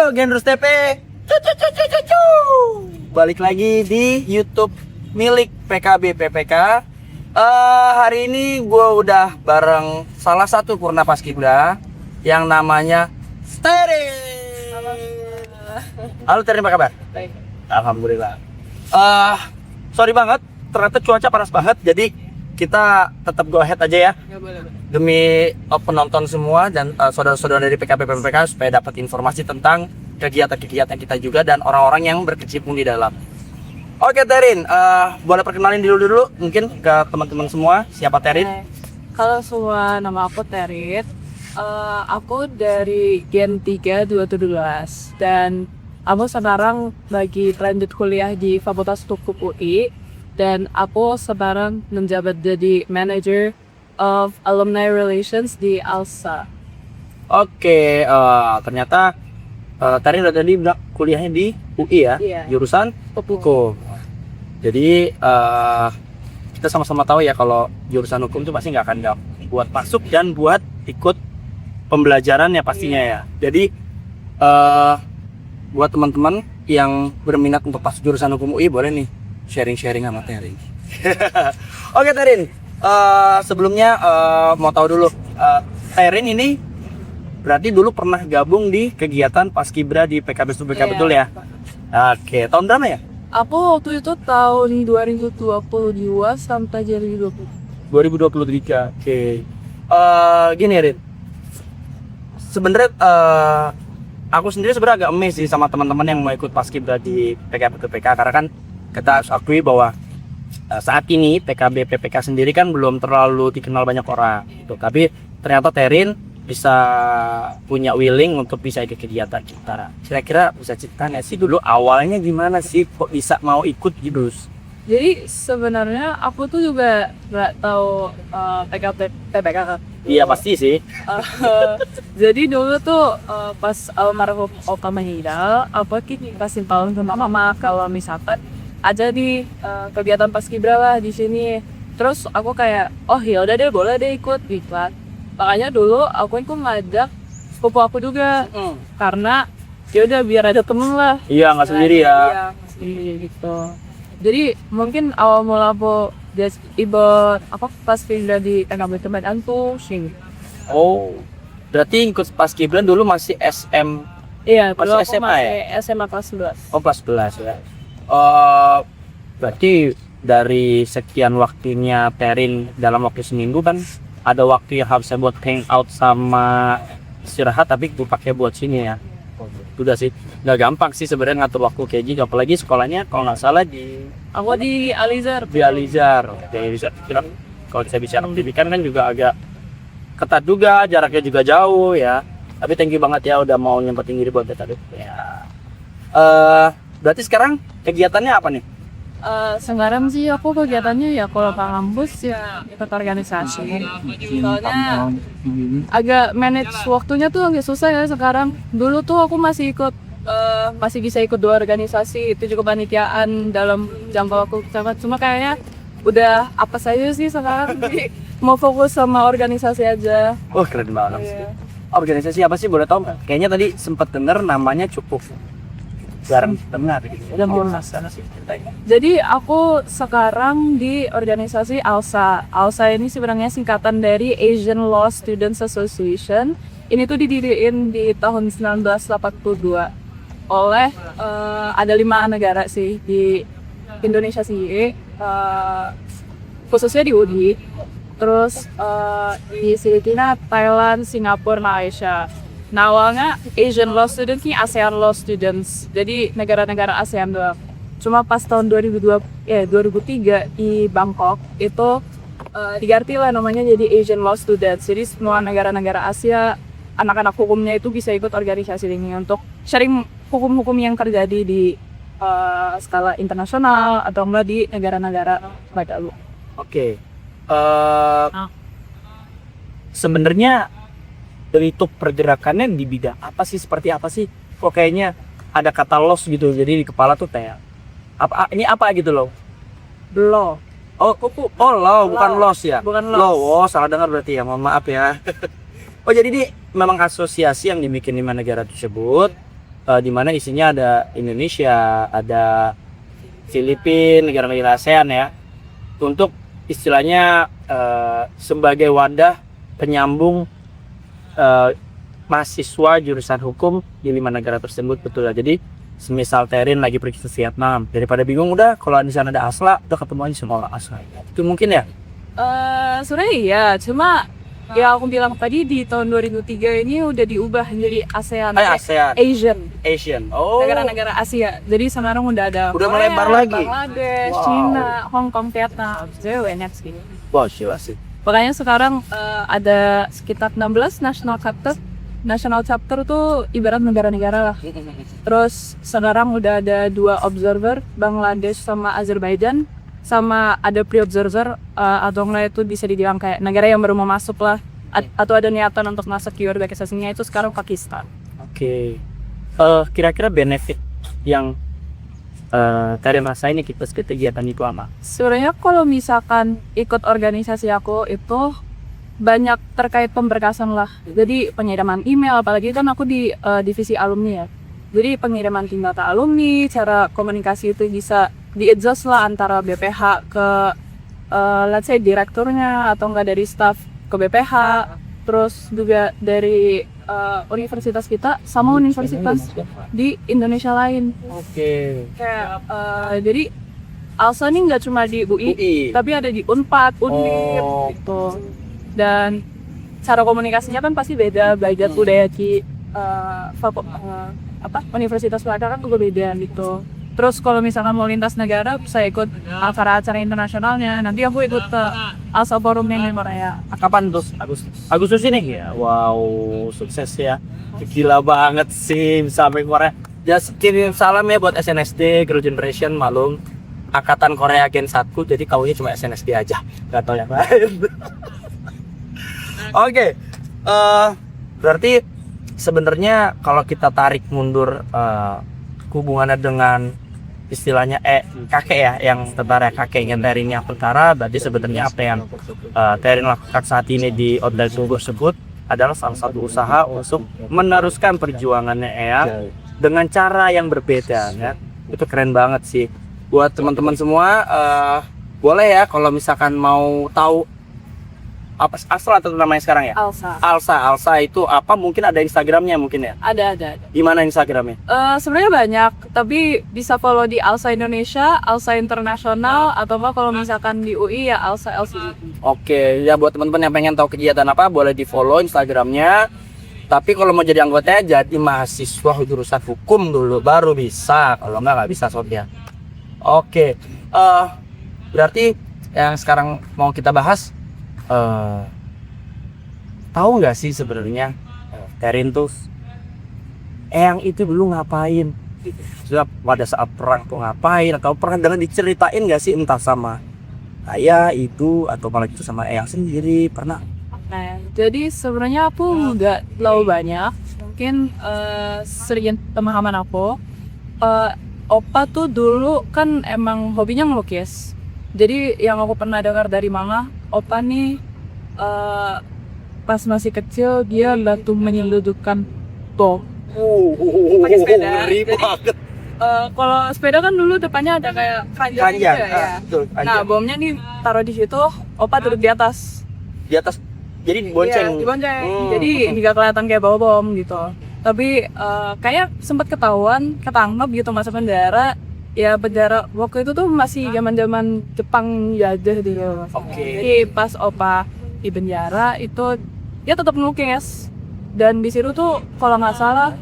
Halo Genrus TP. Balik lagi di YouTube milik PKB PPK. Hari ini gue udah bareng salah satu Purna Paskibra yang namanya Terin. Halo Terin, apa kabar? Baik. Alhamdulillah. Sorry banget, ternyata cuaca panas banget, jadi kita tetap go ahead aja ya. Nggak boleh. Demi penonton semua dan saudara-saudara dari PKB PPK supaya dapat informasi tentang kegiatan-kegiatan kita juga dan orang-orang yang berkecimpung di dalam. Oke Terin, boleh perkenalin dulu mungkin ke teman-teman semua, siapa Terin? Kalau semua, nama aku Terit. Aku dari Gen 3 2012 dan aku sekarang lagi lanjut kuliah di Fakultas Hukum UI dan aku sekarang menjabat jadi Manager of Alumni Relations di ALSA. Oke, ternyata Terin udah tadi bilang kuliahnya di UI ya, Iya. jurusan hukum. Jadi kita sama-sama tahu ya kalau jurusan hukum itu pasti nggak akan buat masuk dan buat ikut pembelajaran ya pastinya ya. Jadi buat teman-teman yang berminat untuk masuk jurusan hukum UI boleh nih sharing-sharing sama Terin. Oke Terin, sebelumnya mau tahu dulu Terin ini berarti dulu pernah gabung di kegiatan Paskibra di PKB STUPK, Iya, betul ya? Pak. Oke, tahun berapa ya? Aku waktu itu tahun 2022 sampai 2020. 2023. Oke. Gini Rin. Sebenarnya aku sendiri sebenarnya agak amazed sih sama teman-teman yang mau ikut Paskibra di PKB PPK karena kan kita harus akui bahwa saat ini PKB PPK sendiri kan belum terlalu dikenal banyak orang gitu. Tapi ternyata Terin bisa punya willing untuk bisa ikut kegiatan kita. Kira-kira bisa ceritain sih dulu awalnya gimana sih kok bisa mau ikut gitu? Jadi sebenarnya aku tuh juga nggak tahu PPK kan. Iya pasti sih. Jadi dulu tuh pas almarhum Opa meninggal, aku kasih tahu sama mama kalau misalkan ada di kegiatan Paskibra lah di sini. Terus aku kayak, oh ya udah deh, boleh deh ikut gitu kan. Makanya dulu aku ngajak sepupu aku juga karena ya udah biar ada temen lah. Iya nggak sendiri ya. Iya, nggak sendiri gitu. Jadi mungkin awal mula aku ikut Paskibra di PKB Teman tuh sing. Oh, berarti ikut Paskibra dulu masih SM. Iya, Masih dulu aku SMA ya? masih SMA kelas 11. Oh, kelas 11 ya. Berarti dari sekian waktunya Terin dalam waktu seminggu kan ada waktu yang harusnya buat hangout sama istirahat tapi gue pakai buat sini ya. Udah sih, nggak gampang sih sebenarnya ngatur waktu kayak gini, apalagi sekolahnya kalau nggak salah di Aku di Alizar. Alizar. Kalau saya bicara pendidikan kan juga agak ketat juga, jaraknya juga jauh ya. Tapi thank you banget ya udah mau nyempetin diri buat tadi. Ya. Berarti sekarang kegiatannya apa nih? Sekarang sih aku kegiatannya ya kalau ke kampus ya ikut organisasi. Soalnya agak manage waktunya tuh agak susah ya sekarang. Dulu tuh aku masih bisa ikut 2 organisasi, itu juga panitiaan dalam jangka waktu sangat. Cuma kayaknya udah apa saja sih sekarang. Jadi mau fokus sama organisasi aja. Oh keren banget sih. Iya. Organisasi apa sih boleh tahu? Kayaknya tadi sempat dengar namanya cukup jarang dengar gitu. Udah mau sana sih ceritanya. Jadi aku sekarang di organisasi ALSA. ALSA ini sebenarnya singkatan dari Asian Law Students Association. Ini tuh didiriin di tahun 1982 oleh ada 5 negara sih di Indonesia sih, khususnya di UDI. Terus di Filipina, Thailand, Singapura, Malaysia. Nah awalnya Asian Law Students ini ASEAN Law Students, jadi negara-negara ASEAN doang. Cuma pas tahun 2003 di Bangkok itu diganti lah namanya jadi Asian Law Students. Jadi semua negara-negara Asia, anak-anak hukumnya itu bisa ikut organisasi ini untuk sharing hukum-hukum yang terjadi di skala internasional atau enggak di negara-negara mereka. Oke. Sebenarnya dari itu pergerakannya di bidang apa sih, seperti apa sih? Kok kayaknya ada kata loss gitu, jadi di kepala tuh kayak ini apa gitu loh? Law. Oh law, bukan loss ya? Bukan Law, loss. oh salah dengar berarti ya, mohon maaf ya. Oh jadi ini memang asosiasi yang dibikin 5 negara tersebut di mana isinya ada Indonesia, ada Filipina, negara-negara ASEAN ya, untuk istilahnya sebagai wadah penyambung mahasiswa jurusan hukum di 5 negara tersebut, betul ya. Jadi semisal Terin lagi pergi ke Vietnam, daripada bingung udah kalau di sana ada Asla, udah ketemu aja sama orang Asla. Itu mungkin ya? Sebenarnya iya, cuma ya aku bilang tadi di tahun 2003 ini udah diubah menjadi ASEAN, ASEAN. Asian, Oh. negara-negara Asia. Jadi sekarang udah ada Udah Korea, melebar lagi. Bangladesh, Wow. Cina, Hong Kong, Vietnam, jauh enak sih. Wow, sih. Makanya sekarang ada sekitar 16 national chapter. National chapter tuh ibarat negara-negara lah. Terus sekarang udah ada 2 observer, Bangladesh sama Azerbaijan, sama ada pre-observer atau enggak itu bisa dibilang kayak negara yang baru mau masuk lah, atau ada niatan untuk masuk ke organisasinya itu sekarang Pakistan. Oke. Kira-kira benefit yang Terin rasain nih ikut kegiatan itu apa? Sebenarnya kalau misalkan ikut organisasi aku itu banyak terkait pemberkasan lah. Jadi pengiriman email, apalagi kan aku di divisi alumni ya. Jadi pengiriman data alumni, cara komunikasi itu bisa di-adjust lah antara BPH ke let's say direkturnya atau enggak dari staff ke BPH. Terus juga dari universitas kita sama universitas di Indonesia lain. Oke. Kayak jadi ALSA ini nggak cuma di UI, tapi ada di Unpad, Undip gitu. Dan cara komunikasinya kan pasti beda, belajar budaya di universitas mereka kan juga beda gitu. Terus kalau misalkan mau lintas negara, saya ikut acara-acara internasionalnya. Nanti aku ikut ke ALSA Forum yang di Korea. Kapan tuh? Agustus ini ya? Wow, sukses ya. Gila banget sih sampai Korea. Just kirim salam ya buat SNSD Girl Generation, malum angkatan Korea Gen 1, jadi kaunya cuma SNSD aja, gak tau yang lain. Oke, berarti sebenarnya kalau kita tarik mundur hubungannya dengan istilahnya kakek ya, yang tentara kakek ingin Terin yang perkara, berarti sebenarnya apa yang Terin lakukan saat ini di online tersebut adalah salah satu usaha untuk meneruskan perjuangannya Eyang dengan cara yang berbeda ya. Itu keren banget sih. Buat teman-teman semua, boleh ya kalau misalkan mau tahu apa asal atau namanya sekarang ya? Alsa itu apa? Mungkin ada Instagramnya mungkin ya? Ada. Gimana Instagramnya? Sebenarnya banyak, tapi bisa follow di Alsa Indonesia, Alsa Internasional, atau kalau misalkan di UI ya Alsa LCI. Oke, ya buat teman-teman yang pengen tahu kegiatan apa, boleh di follow Instagramnya. Tapi kalau mau jadi anggotanya, jadi mahasiswa jurusan hukum dulu, baru bisa. Kalau nggak bisa sob ya. Oke, berarti yang sekarang mau kita bahas, tahu nggak sih sebenarnya Terin tuh Eyang itu dulu ngapain? Sudah pada saat perang tuh ngapain? Atau pernah dengan diceritain nggak sih entah sama ayah, ibu, atau malah itu sama Eyang sendiri pernah? Nah, jadi sebenarnya aku nggak terlalu banyak. Mungkin sedikit pemahaman aku. Opa tuh dulu kan emang hobinya ngelukis. Jadi yang aku pernah dengar dari mama, Opa nih pas masih kecil dia batu menyeludupkan bom. Pakai sepeda. Jadi kalau sepeda kan dulu depannya ada kayak keranjang gitu ya. Betul, Nah bomnya nih taruh di situ, Opa duduk di atas. Di atas, jadi dibonceng. Iya, dibonceng. Jadi nggak kelihatan kayak bawa bom gitu. Tapi kayak sempat ketangkap gitu masuk penjara. Ya penjara waktu itu tuh masih zaman Jepang jajah gitu. Jadi pas Opa di penjara itu dia tetap ngelukis. Dan di situ tuh kalau nggak salah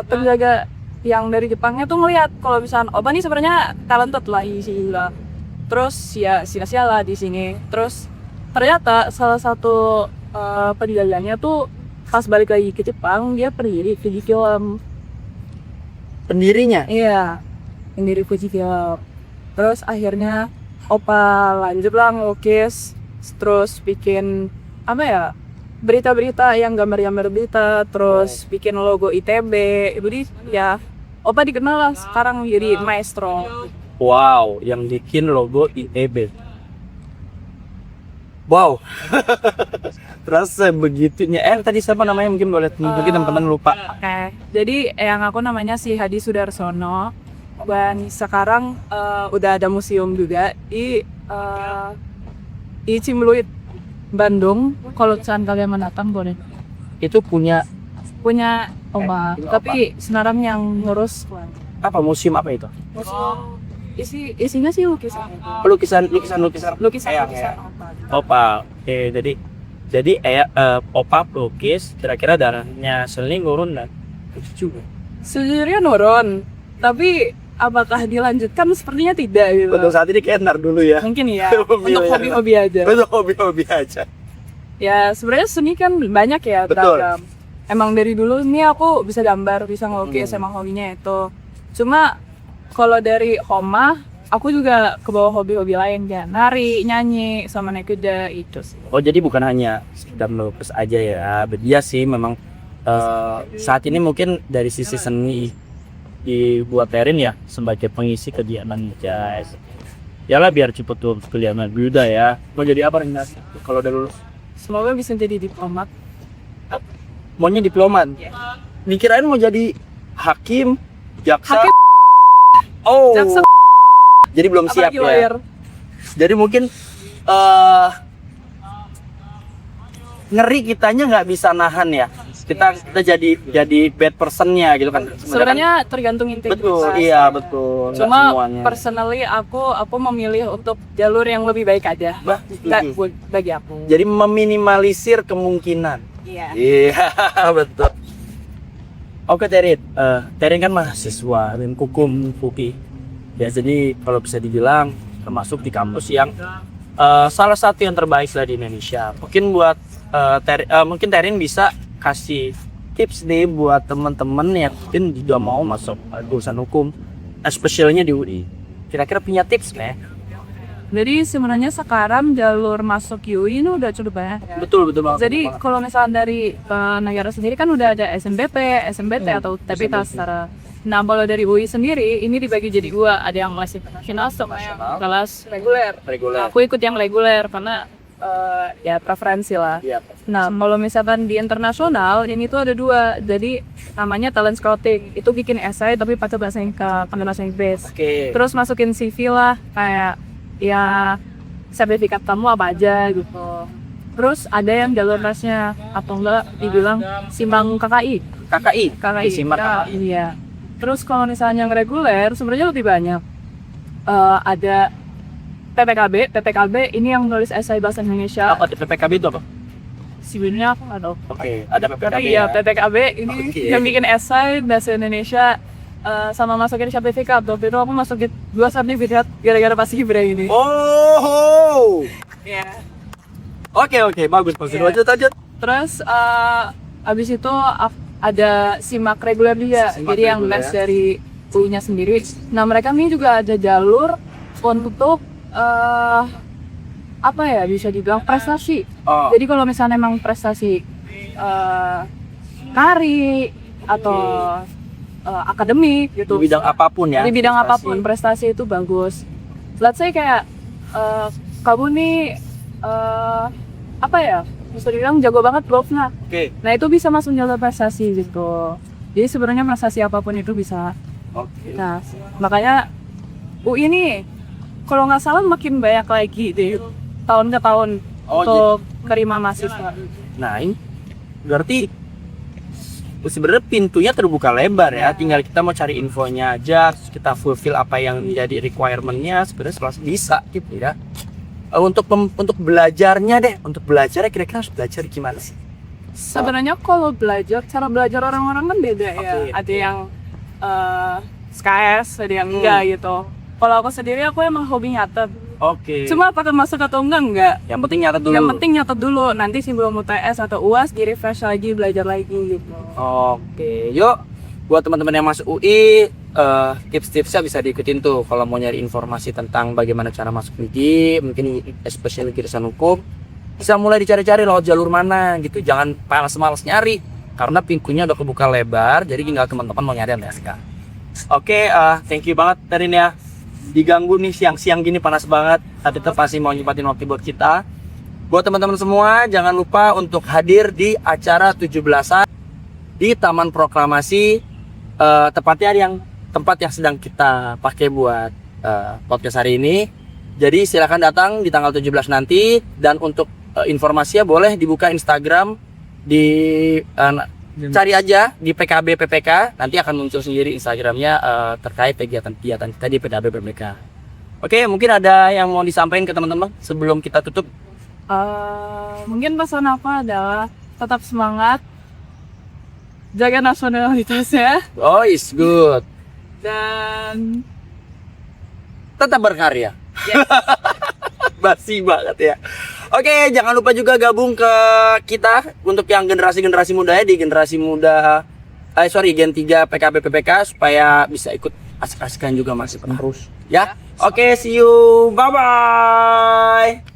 penjaga yang dari Jepangnya tuh ngeliat kalau misalnya Opa nih sebenarnya talented lah isi lah. Terus ya sia-sia lah di sini. Terus ternyata salah satu penjaganya tuh pas balik lagi ke Jepang dia pendiri Fuji Film. Pendirinya? Iya, pendiri Fuji Film. Terus akhirnya Opa lanjut lah ngelukis, terus bikin apa ya, berita-berita yang gambar-gambar berita, terus bikin logo ITB. Jadi ya Opa dikenal lah sekarang jadi maestro. Wow, yang bikin logo ITB. Wow. Terasa begitunya. Tadi siapa namanya, mungkin boleh mungkin teman-teman lupa. Oke. Jadi yang aku namanya si Hadi Sudarsono. Dan sekarang udah ada museum juga di Cimluit, Bandung. Kalau kalian mau datang boleh. Itu punya Oma, tapi sekarang yang ngurus apa, museum apa itu? museum isinya sih lukisan. Lukisan. Opa. Jadi opa lukis, kira-kira darahnya Seli nurun dan juga. Sejujurnya nurun, tapi apakah dilanjutkan? Sepertinya tidak gitu. Untuk saat ini kayak ntar dulu ya. Mungkin ya, Hobi untuk ya. hobi-hobi aja. Untuk hobi-hobi aja. Ya sebenarnya seni kan banyak ya, Betul. beragam. Emang dari dulu nih aku bisa gambar, bisa ngelukis, emang hobinya itu. Cuma kalau dari Homa, aku juga ke bawah hobi-hobi lain kayak nari, nyanyi, sama naik kuda itu sih. Oh, jadi bukan hanya sekedar melukis aja ya. Dia sih memang saat ini mungkin dari sisi seni dibuat Terin ya sebagai pengisi kegiatan guys. Yalah biar cepet tuh kelihatan muda ya. Mau jadi apa Rinda? Kalau udah lulus? Semoga bisa jadi diplomat. Maunya diplomat. Dikirain mau jadi hakim, jaksa. Hakim. Oh. Jaksa. Jadi belum siap Apalagi ya. lawyer. Jadi mungkin ngeri kitanya nggak bisa nahan ya. Kita jadi bad personnya gitu kan. Sebenarnya tergantung integritas. Betul, iya betul. Nggak Cuma semuanya. personally aku memilih untuk jalur yang lebih baik aja. Nggak, bagi aku. Jadi meminimalisir kemungkinan. Iya. Iya, betul. Oke Terin, Terin kan mahasiswa dan hukum UPI. Ya jadi kalau bisa dibilang termasuk di kampus yang salah satu yang terbaik lah di Indonesia. Mungkin buat mungkin Terin bisa kasih tips nih buat teman-teman yang mungkin juga mau masuk jurusan hukum, especially-nya di UI. Kira-kira punya tips nih? Jadi sebenarnya sekarang jalur masuk UI ini udah cukup banyak ya. Betul banget. Jadi kalau misalnya dari negara sendiri kan udah ada SNBP, SMBT atau TPTA secara. Nah kalau dari UI sendiri ini dibagi jadi dua, ada yang kelas internasional sama yang kelas reguler. Reguler. Aku ikut yang reguler karena ya preferensi lah. Iya. Nah kalau misalkan di internasional ini tuh ada dua, jadi namanya talent scouting. Itu bikin essay tapi pakai bahasa Inggris. Oke. Terus masukin CV lah kayak ya sertifikat kamu apa aja gitu. Terus ada yang jalur lesnya atau enggak dibilang simbang KKI. KKI. Disimak Ya, KKI. iya. Terus kalau misalnya yang reguler sebenarnya lebih banyak. Ada PPKB ini yang nulis esai bahasa Indonesia. Apa PPKB itu apa? Sebenarnya aku nggak tahu. Oke, ada PPKB. Iya, PPKB ini Oke. yang bikin esai bahasa Indonesia sama masukin sertifikat. Waktu itu aku masukin 2 sertifikat gara-gara pas Gibra ini. Oh. Iya. Oke, bagus. Iya. Lanjut. Terus abis itu ada simak reguler juga. Simak Jadi yang reguler. les dari UI-nya sendiri. Nah mereka ini juga ada jalur untuk apa ya bisa dibilang prestasi. Oh. Jadi kalau misalnya emang prestasi kari atau akademik gitu. Di bidang apapun ya. Di bidang prestasi. apapun prestasi itu bagus. Let's say kayak kamu nih apa ya? Bisa dibilang jago banget golfnya. Oke. Nah itu bisa masuk jalur prestasi gitu. Jadi sebenarnya prestasi apapun itu bisa. Oke. Nah makanya UI ini kalau nggak salah makin banyak lagi deh tahun ke tahun untuk kerima mahasiswa. Nah, ini berarti sebenarnya pintunya terbuka lebar ya. Tinggal kita mau cari infonya aja, terus kita fulfill apa yang menjadi requirement-nya, sebenarnya bisa gitu ya. Untuk belajarnya deh, untuk belajarnya kira-kira harus belajar gimana sih? Sebenarnya kalau belajar, cara belajar orang-orang kan beda ya. Oke. Ada yang SKS, ada yang enggak gitu. Kalau aku sendiri aku emang hobi nyatet. Oke. Cuma apakah masuk atau enggak? Yang penting nyatet dulu. Yang penting nyatet dulu. Nanti sebelum UTS atau UAS di refresh lagi, belajar lagi gitu. Oke, yuk buat teman-teman yang masuk UI, tips-tipsnya bisa diikutin tuh kalau mau nyari informasi tentang bagaimana cara masuk UI, mungkin especially jurusan hukum, bisa mulai dicari-cari lewat jalur mana gitu, jangan males-males nyari karena pintunya udah kebuka lebar, jadi tinggal teman-teman mau nyari MSK. Oke, thank you banget Terin ya, diganggu nih siang-siang gini panas banget, tapi tetap masih mau nyempatin waktu buat kita. Buat teman-teman semua, jangan lupa untuk hadir di acara 17-an di Taman Proklamasi, tepatnya tempat yang sedang kita pakai buat podcast hari ini. Jadi silakan datang di tanggal 17 nanti, dan untuk informasinya boleh dibuka Instagram, cari aja di PKB PPK, nanti akan muncul sendiri Instagramnya terkait kegiatan-kegiatan kita di PKB PPK. Oke, mungkin ada yang mau disampaikan ke teman-teman sebelum kita tutup? Mungkin pesan aku adalah tetap semangat, jaga nasionalitasnya, Oh, is good. dan Tetap berkarya. yes. Basi banget ya. Oke, jangan lupa juga gabung ke kita untuk yang generasi muda ya, di generasi muda Gen 3 PKB PPK, supaya bisa ikut asik-asikan juga masih penerus ya. Oke, see you. Bye bye.